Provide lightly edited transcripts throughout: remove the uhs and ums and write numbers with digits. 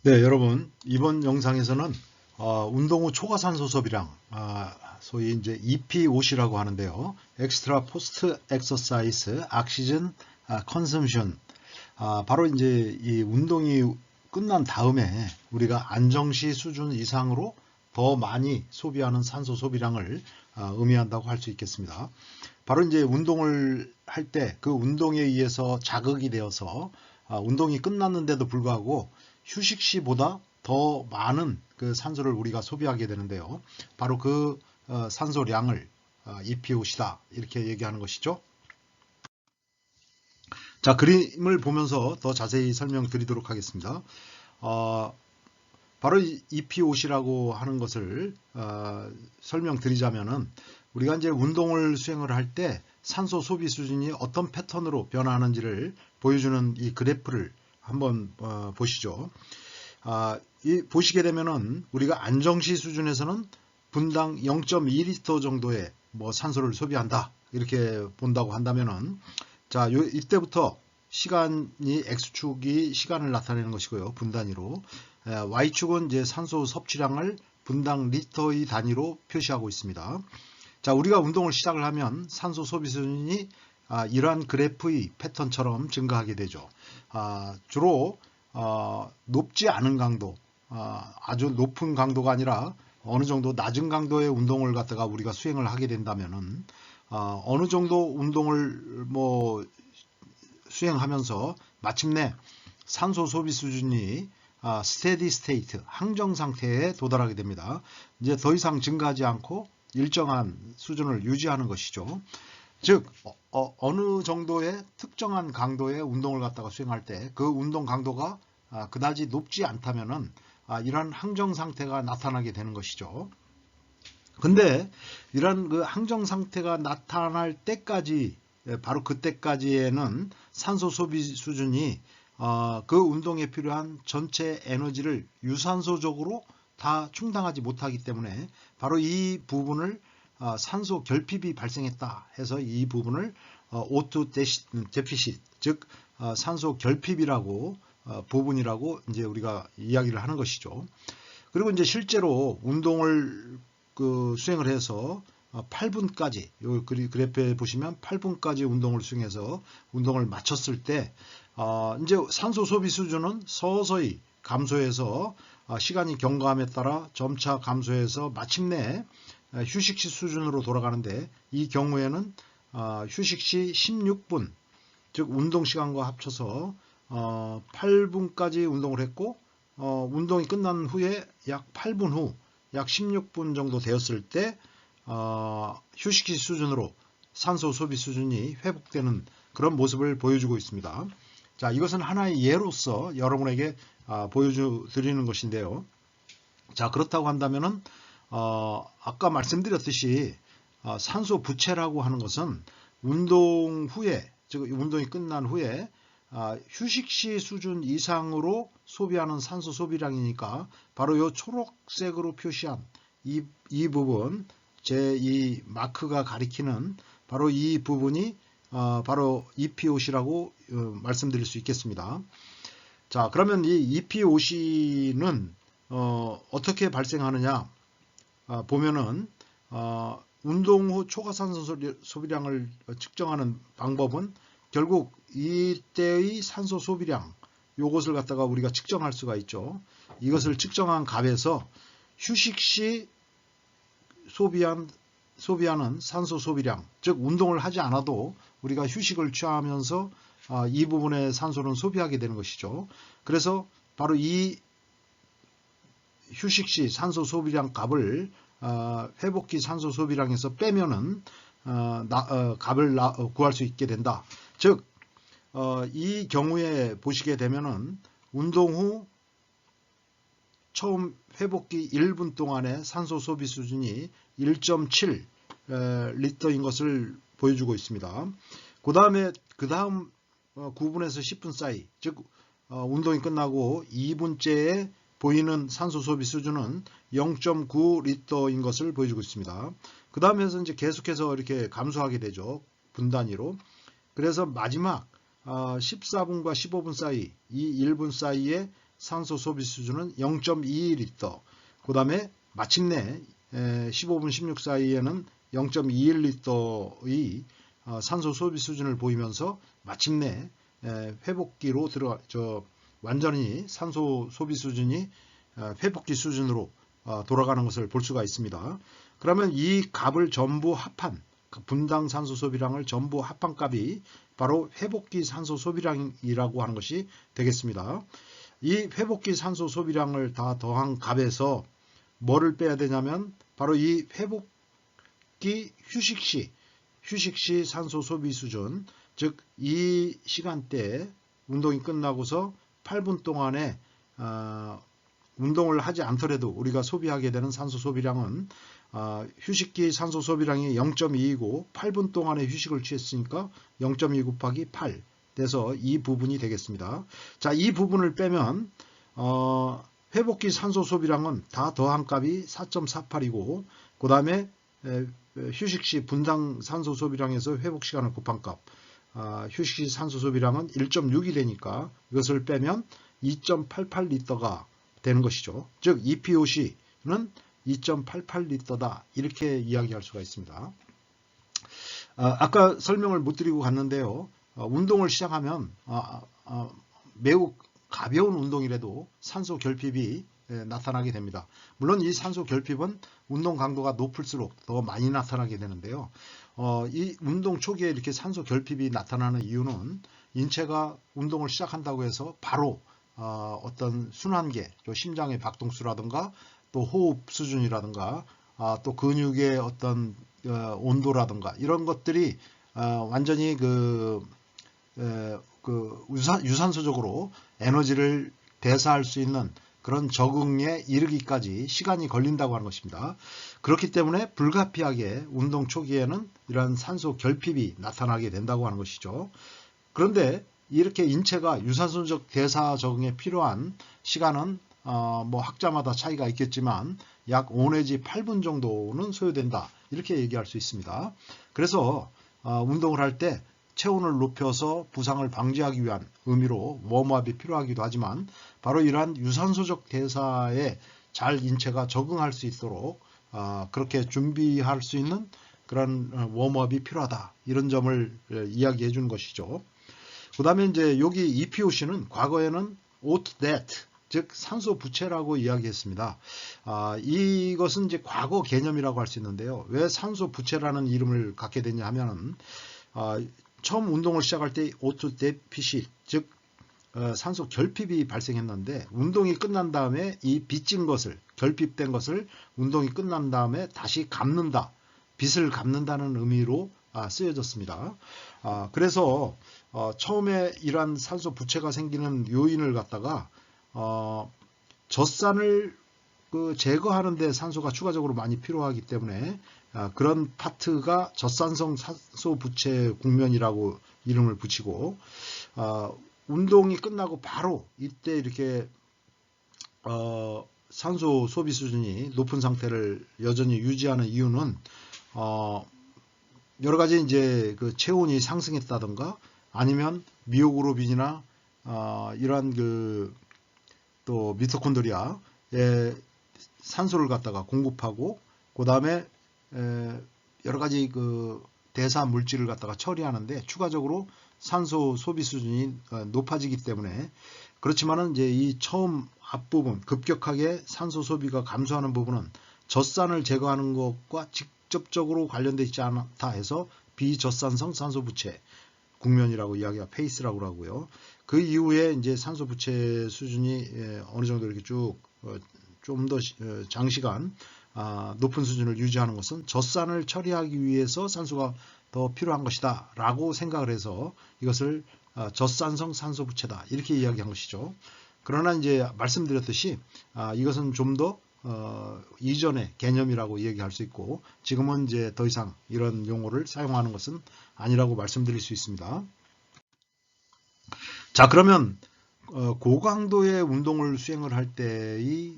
네, 여러분, 이번 영상에서는 운동 후 초과 산소 섭비량, 소위 이제 EPOC라고 하는데요. Extra Post Exercise Oxygen Consumption. 바로 이제 이 운동이 끝난 다음에 우리가 안정시 수준 이상으로 더 많이 소비하는 산소 소비량을 의미한다고 할 수 있겠습니다. 바로 이제 운동을 할 때 그 운동에 의해서 자극이 되어서 운동이 끝났는데도 불구하고 휴식 시보다 더 많은 그 산소를 우리가 소비하게 되는데요. 바로 그 산소량을 EPOC다 이렇게 얘기하는 것이죠. 자, 그림을 보면서 더 자세히 설명드리도록 하겠습니다. 바로 EPOC라고 하는 것을 설명드리자면은 우리가 이제 운동을 수행을 할 때 산소 소비 수준이 어떤 패턴으로 변화하는지를 보여주는 이 그래프를 한번 보시죠. 보시게 되면은 우리가 안정시 수준에서는 분당 0.2리터 정도의 산소를 소비한다 이렇게 본다고 한다면은 자, 이때부터 시간이 X축이 시간을 나타내는 것이고요. 분 단위로. Y축은 이제 산소 섭취량을 분당 리터의 단위로 표시하고 있습니다. 자, 우리가 운동을 시작을 하면 산소 소비 수준이 이러한 그래프의 패턴처럼 증가하게 되죠. 주로 높지 않은 강도, 아주 높은 강도가 아니라 어느 정도 낮은 강도의 운동을 갖다가 우리가 수행을 하게 된다면은 어느 정도 운동을 수행하면서 마침내 산소 소비 수준이 스테디 스테이트, 항정 상태에 도달하게 됩니다. 이제 더 이상 증가하지 않고 일정한 수준을 유지하는 것이죠. 즉 어느 정도의 특정한 강도의 운동을 갖다가 수행할 때 그 운동 강도가 그다지 높지 않다면은 이러한 항정 상태가 나타나게 되는 것이죠. 근데 이런 그 항정 상태가 나타날 때까지 바로 그때까지에는 산소 소비 수준이 그 운동에 필요한 전체 에너지를 유산소적으로 다 충당하지 못하기 때문에 바로 이 부분을 산소 결핍이 발생했다 해서 이 부분을 O2 데피시트 즉 산소 결핍이라고 부분이라고 이제 우리가 이야기를 하는 것이죠. 그리고 이제 실제로 운동을 수행을 해서 8분까지 요 그래프에 보시면 8분까지 운동을 수행해서 운동을 마쳤을 때 이제 산소 소비 수준은 서서히 감소해서 시간이 경과함에 따라 점차 감소해서 마침내 휴식시 수준으로 돌아가는데 이 경우에는 휴식시 16분 즉 운동 시간과 합쳐서 8분까지 운동을 했고 운동이 끝난 후에 약 8분 후 약 16분 정도 되었을 때 휴식시 수준으로 산소 소비 수준이 회복되는 그런 모습을 보여주고 있습니다. 자, 이것은 하나의 예로서 여러분에게 보여드리는 것인데요. 자, 그렇다고 한다면은 아까 말씀드렸듯이 산소 부채라고 하는 것은 운동 후에 즉 운동이 끝난 후에 휴식시 수준 이상으로 소비하는 산소 소비량이니까 바로 이 초록색으로 표시한 이 부분 제 이 마크가 가리키는 바로 이 부분이 바로 EPOC라고 말씀드릴 수 있겠습니다. 자, 그러면 이 EPOC는 어떻게 발생하느냐 보면은 운동 후 초과산소 소비량을 측정하는 방법은 결국 이때의 산소 소비량 요것을 갖다가 우리가 측정할 수가 있죠. 이것을 측정한 값에서 휴식 시 소비하는 산소 소비량 즉 운동을 하지 않아도 우리가 휴식을 취하면서 이 부분의 산소는 소비하게 되는 것이죠. 그래서 바로 이 휴식 시 산소 소비량 값을 회복기 산소 소비량에서 빼면은 값을 구할 수 있게 된다. 즉, 이 경우에 보시게 되면은 운동 후 처음 회복기 1분 동안의 산소 소비 수준이 1.7 리터인 것을 보여주고 있습니다. 그 다음 9분에서 10분 사이, 즉 운동이 끝나고 2분째에 보이는 산소 소비 수준은 0.9 리터인 것을 보여주고 있습니다. 그 다음에서 이제 계속해서 이렇게 감소하게 되죠. 분 단위로. 그래서 마지막 14분과 15분 사이, 이 1분 사이에 산소 소비 수준은 0.21리터. 그 다음에 마침내 15분 16 사이에는 0.21리터의 산소 소비 수준을 보이면서 마침내 회복기로 완전히 산소 소비 수준이 회복기 수준으로 돌아가는 것을 볼 수가 있습니다. 그러면 이 값을 전부 합한, 분당 산소 소비량을 전부 합한 값이 바로 회복기 산소 소비량이라고 하는 것이 되겠습니다. 이 회복기 산소 소비량을 다 더한 값에서 뭐를 빼야 되냐면 바로 이 회복기 휴식시 산소 소비 수준, 즉 이 시간대에 운동이 끝나고서 8분 동안에 운동을 하지 않더라도 우리가 소비하게 되는 산소 소비량은 휴식기 산소 소비량이 0.2이고 8분 동안의 휴식을 취했으니까 0.2 곱하기 8 돼서 이 부분이 되겠습니다. 자, 이 부분을 빼면 회복기 산소 소비량은 다 더한 값이 4.48이고 그 다음에 휴식시 분당 산소 소비량에서 회복 시간을 곱한 값, 휴식시 산소 소비량은 1.6이 되니까 이것을 빼면 2.88리터가 되는 것이죠. 즉 EPOC는 2.88리터다 이렇게 이야기할 수가 있습니다. 아까 설명을 못 드리고 갔는데요. 운동을 시작하면 매우 가벼운 운동이라도 산소 결핍이 나타나게 됩니다. 물론 이 산소 결핍은 운동 강도가 높을수록 더 많이 나타나게 되는데요. 이 운동 초기에 이렇게 산소 결핍이 나타나는 이유는 인체가 운동을 시작한다고 해서 바로 어떤 순환계, 심장의 박동수라든가 또 호흡 수준이라든가 또 근육의 어떤 온도라든가 이런 것들이 완전히 유산소적으로 에너지를 대사할 수 있는 그런 적응에 이르기까지 시간이 걸린다고 하는 것입니다. 그렇기 때문에 불가피하게 운동 초기에는 이러한 산소 결핍이 나타나게 된다고 하는 것이죠. 그런데 이렇게 인체가 유산소적 대사 적응에 필요한 시간은 뭐 학자마다 차이가 있겠지만 약 5 내지 8분 정도는 소요된다 이렇게 얘기할 수 있습니다. 그래서 운동을 할 때 체온을 높여서 부상을 방지하기 위한 의미로 웜업이 필요하기도 하지만 바로 이러한 유산소적 대사에 잘 인체가 적응할 수 있도록 그렇게 준비할 수 있는 그런 웜업이 필요하다 이런 점을 이야기해 주는 것이죠. 그 다음에 이제 여기 EPOC는 과거에는 OTDET 즉 산소 부채라고 이야기했습니다. 이것은 이제 과거 개념이라고 할 수 있는데요. 왜 산소 부채라는 이름을 갖게 되냐 하면은 처음 운동을 시작할 때 O2 데피시 즉 산소 결핍이 발생했는데 운동이 끝난 다음에 이 빚진 것을 결핍된 것을 운동이 끝난 다음에 다시 갚는다. 빚을 갚는다는 의미로 쓰여졌습니다. 그래서 처음에 이러한 산소 부채가 생기는 요인을 갖다가 젖산을 제거하는 데 산소가 추가적으로 많이 필요하기 때문에 그런 파트가 젖산성 산소 부채 국면이라고 이름을 붙이고 운동이 끝나고 바로 이때 이렇게 산소 소비 수준이 높은 상태를 여전히 유지하는 이유는 여러 가지 이제 그 체온이 상승했다던가 아니면 미오글로빈이나 이러한 또 미토콘드리아에 산소를 갖다가 공급하고 그 다음에 여러 가지 대사 물질을 갖다가 처리하는데 추가적으로 산소 소비 수준이 높아지기 때문에 그렇지만은 이제 이 처음 앞부분 급격하게 산소 소비가 감소하는 부분은 젖산을 제거하는 것과 직접적으로 관련되어 있지 않다 해서 비젖산성 산소 부채 국면이라고 이야기가 페이스라고 하고요. 그 이후에 이제 산소 부채 수준이 어느 정도 이렇게 쭉 좀 더 장시간 높은 수준을 유지하는 것은 젖산을 처리하기 위해서 산소가 더 필요한 것이다 라고 생각을 해서 이것을 젖산성 산소 부채다 이렇게 이야기한 것이죠. 그러나 이제 말씀드렸듯이 이것은 좀 더 이전의 개념이라고 얘기할 수 있고 지금은 이제 더 이상 이런 용어를 사용하는 것은 아니라고 말씀드릴 수 있습니다. 자, 그러면 고강도의 운동을 수행을 할 때의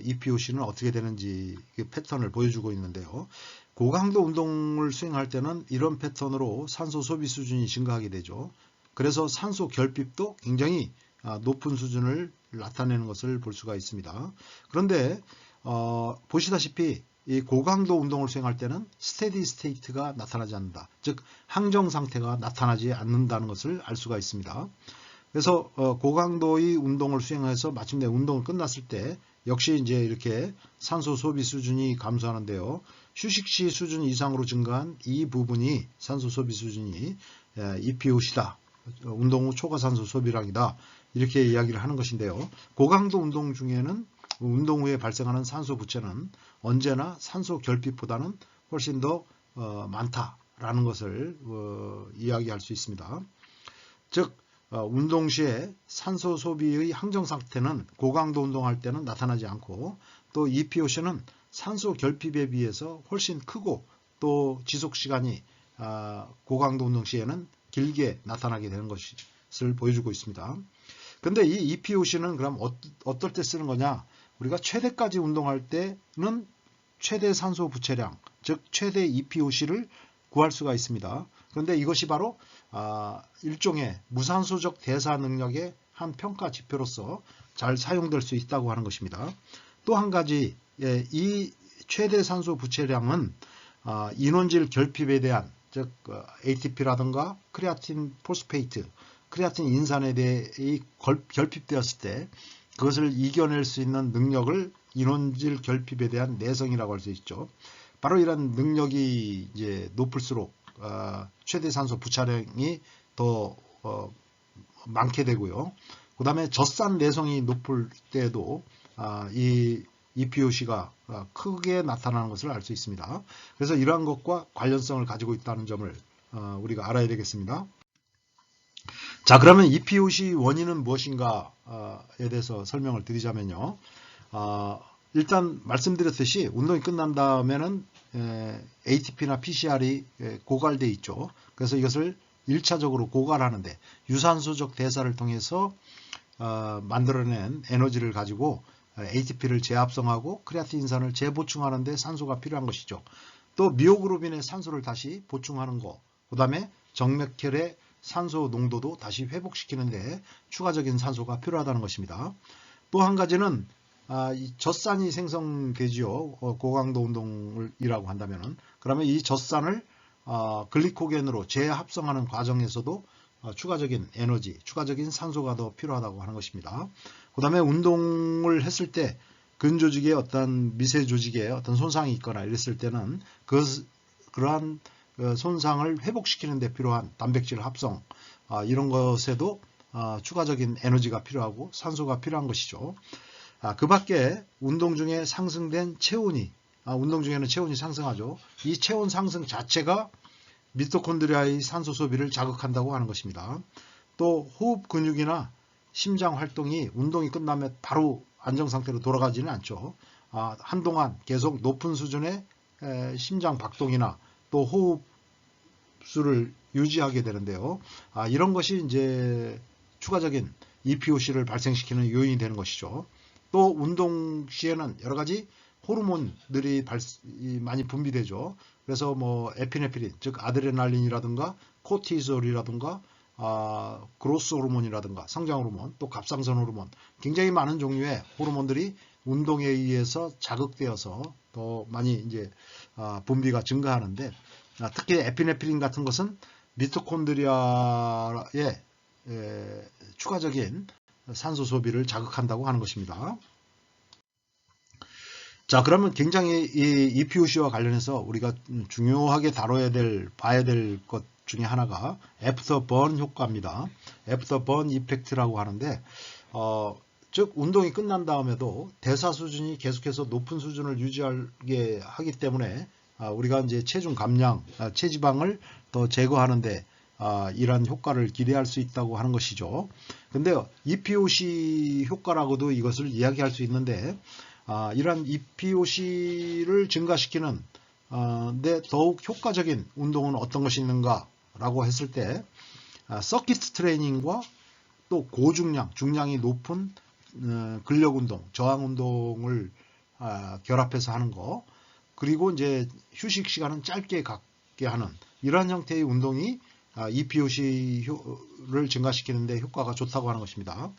EPOC는 어떻게 되는지 패턴을 보여주고 있는데요. 고강도 운동을 수행할 때는 이런 패턴으로 산소 소비 수준이 증가하게 되죠. 그래서 산소 결핍도 굉장히 높은 수준을 나타내는 것을 볼 수가 있습니다. 그런데 보시다시피 이 고강도 운동을 수행할 때는 스테디 스테이트가 나타나지 않는다. 즉 항정 상태가 나타나지 않는다는 것을 알 수가 있습니다. 그래서 고강도의 운동을 수행해서 마침내 운동을 끝났을 때 역시 이제 이렇게 산소 소비 수준이 감소하는데요. 휴식 시 수준 이상으로 증가한 이 부분이 산소 소비 수준이 EPOC다. 운동 후 초과 산소 소비량이다. 이렇게 이야기를 하는 것인데요. 고강도 운동 중에는 운동 후에 발생하는 산소 부채는 언제나 산소 결핍보다는 훨씬 더 많다라는 것을 이야기할 수 있습니다. 즉 운동 시에 산소 소비의 항정 상태는 고강도 운동할 때는 나타나지 않고 또 EPOC는 산소 결핍에 비해서 훨씬 크고 또 지속 시간이 고강도 운동 시에는 길게 나타나게 되는 것을 보여주고 있습니다. 근데 이 EPOC는 그럼 어떨 때 쓰는 거냐? 우리가 최대까지 운동할 때는 최대 산소 부채량, 즉 최대 EPOC를 구할 수가 있습니다. 그런데 이것이 바로 일종의 무산소적 대사 능력의 한 평가 지표로서 잘 사용될 수 있다고 하는 것입니다. 또 한 가지, 이 최대 산소 부채량은 인원질 결핍에 대한, 즉 ATP라든가 크레아틴 포스페이트, 크레아틴 인산에 대해 결핍되었을 때 그것을 이겨낼 수 있는 능력을 인원질 결핍에 대한 내성이라고 할 수 있죠. 바로 이런 능력이 이제 높을수록 최대 산소 부차량이 더 많게 되고요. 그 다음에 젖산 내성이 높을 때도 이 EPOC가 크게 나타나는 것을 알 수 있습니다. 그래서 이러한 것과 관련성을 가지고 있다는 점을 우리가 알아야 되겠습니다. 자, 그러면 EPOC 원인은 무엇인가에 대해서 설명을 드리자면요. 일단 말씀드렸듯이 운동이 끝난 다음에는 ATP나 PCR이 고갈되어 있죠. 그래서 이것을 1차적으로 고갈하는데 유산소적 대사를 통해서 만들어낸 에너지를 가지고 ATP를 재합성하고 크레아틴산을 재보충하는 데 산소가 필요한 것이죠. 또 미오글로빈의 산소를 다시 보충하는 것, 그 다음에 정맥혈의 산소 농도도 다시 회복시키는데 추가적인 산소가 필요하다는 것입니다. 또 한 가지는 이 젖산이 생성되지요. 고강도 운동이라고 한다면은. 그러면 이 젖산을 글리코겐으로 재합성하는 과정에서도 추가적인 에너지, 추가적인 산소가 더 필요하다고 하는 것입니다. 그 다음에 운동을 했을 때 근조직에 어떤 미세 조직에 어떤 손상이 있거나 이랬을 때는 그러한 손상을 회복시키는 데 필요한 단백질 합성, 이런 것에도 추가적인 에너지가 필요하고 산소가 필요한 것이죠. 그 밖에 운동 중에 상승된 체온이, 운동 중에는 체온이 상승하죠. 이 체온 상승 자체가 미토콘드리아의 산소 소비를 자극한다고 하는 것입니다. 또 호흡 근육이나 심장 활동이 운동이 끝나면 바로 안정상태로 돌아가지는 않죠. 한동안 계속 높은 수준의 심장 박동이나 또 호흡수를 유지하게 되는데요. 이런 것이 이제 추가적인 EPOC를 발생시키는 요인이 되는 것이죠. 또 운동 시에는 여러 가지 호르몬들이 많이 분비되죠. 그래서 뭐 에피네프린, 즉 아드레날린이라든가 코티솔이라든가 그로스 호르몬이라든가 성장 호르몬, 또 갑상선 호르몬, 굉장히 많은 종류의 호르몬들이 운동에 의해서 자극되어서 더 많이 이제 분비가 증가하는데, 특히 에피네프린 같은 것은 미토콘드리아의 추가적인 산소 소비를 자극한다고 하는 것입니다. 자, 그러면 굉장히 이 EPOC와 관련해서 우리가 중요하게 봐야 될 것 중에 하나가 애프터 번 효과입니다. 애프터 번 이펙트라고 하는데, 즉 운동이 끝난 다음에도 대사 수준이 계속해서 높은 수준을 유지하게 하기 때문에 우리가 이제 체중 감량, 체지방을 더 제거하는데 이러한 효과를 기대할 수 있다고 하는 것이죠. 근데 EPOC 효과라고도 이것을 이야기할 수 있는데, 이러한 EPOC를 증가시키는 데 더욱 효과적인 운동은 어떤 것이 있는가라고 했을 때, 서킷 트레이닝과 또 고중량, 중량이 높은 근력 운동, 저항 운동을 결합해서 하는 거, 그리고 이제 휴식 시간은 짧게 갖게 하는 이러한 형태의 운동이 EPOC를 증가시키는 데 효과가 좋다고 하는 것입니다.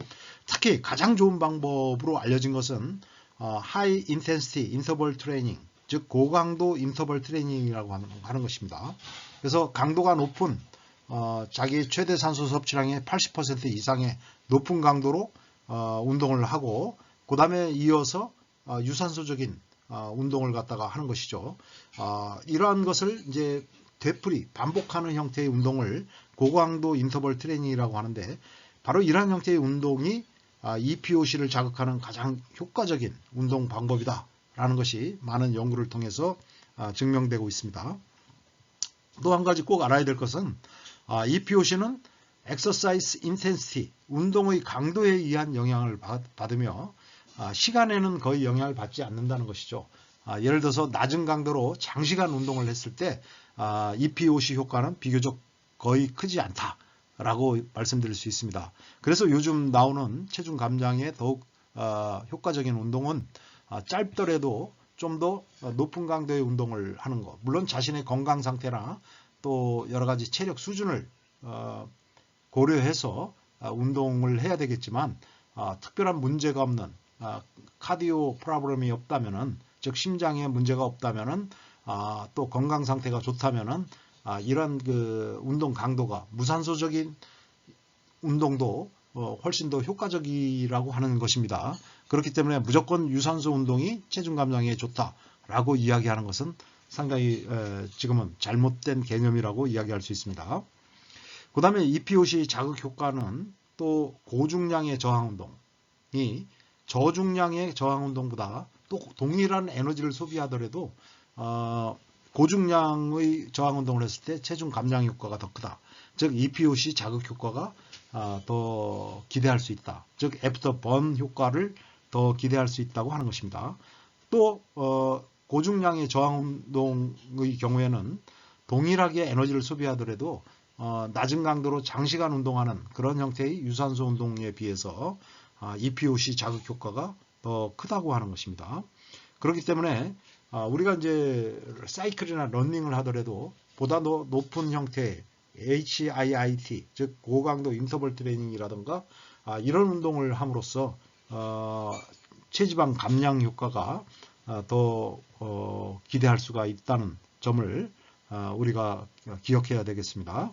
특히 가장 좋은 방법으로 알려진 것은 High Intensity Interval Training, 즉 고강도 인터벌 트레이닝이라고 하는 것입니다. 그래서 강도가 높은 자기 최대 산소 섭취량의 80% 이상의 높은 강도로 운동을 하고 그 다음에 이어서 유산소적인 운동을 갖다가 하는 것이죠. 이러한 것을 이제 되풀이 반복하는 형태의 운동을 고강도 인터벌 트레이닝이라고 하는데, 바로 이러한 형태의 운동이 EPOC를 자극하는 가장 효과적인 운동 방법이다 라는 것이 많은 연구를 통해서 증명되고 있습니다. 또 한 가지 꼭 알아야 될 것은 EPOC는 Exercise Intensity, 운동의 강도에 의한 영향을 받으며 시간에는 거의 영향을 받지 않는다는 것이죠. 예를 들어서 낮은 강도로 장시간 운동을 했을 때 EPOC 효과는 비교적 거의 크지 않다라고 말씀드릴 수 있습니다. 그래서 요즘 나오는 체중 감량에 더욱 효과적인 운동은 짧더라도 좀 더 높은 강도의 운동을 하는 것, 물론 자신의 건강 상태나 또 여러 가지 체력 수준을 고려해서 운동을 해야 되겠지만, 특별한 문제가 없는 카디오 프로블럼이 없다면은, 즉 심장에 문제가 없다면은, 또 건강 상태가 좋다면은 이런 그 운동 강도가 무산소적인 운동도 훨씬 더 효과적이라고 하는 것입니다. 그렇기 때문에 무조건 유산소 운동이 체중 감량에 좋다라고 이야기하는 것은 상당히 지금은 잘못된 개념이라고 이야기할 수 있습니다. 그 다음에 EPOC 자극 효과는 또 고중량의 저항 운동이 저중량의 저항 운동보다 또 동일한 에너지를 소비하더라도 고중량의 저항 운동을 했을 때 체중 감량 효과가 더 크다. 즉 EPOC 자극 효과가 더 기대할 수 있다. 즉 애프터 번 효과를 더 기대할 수 있다고 하는 것입니다. 또 고중량의 저항 운동의 경우에는 동일하게 에너지를 소비하더라도 낮은 강도로 장시간 운동하는 그런 형태의 유산소 운동에 비해서 EPOC 자극 효과가 더 크다고 하는 것입니다. 그렇기 때문에 우리가 이제 사이클이나 러닝을 하더라도 보다 더 높은 형태의 HIIT, 즉 고강도 인터벌 트레이닝이라든가 이런 운동을 함으로써 체지방 감량 효과가 더 기대할 수가 있다는 점을 우리가 기억해야 되겠습니다.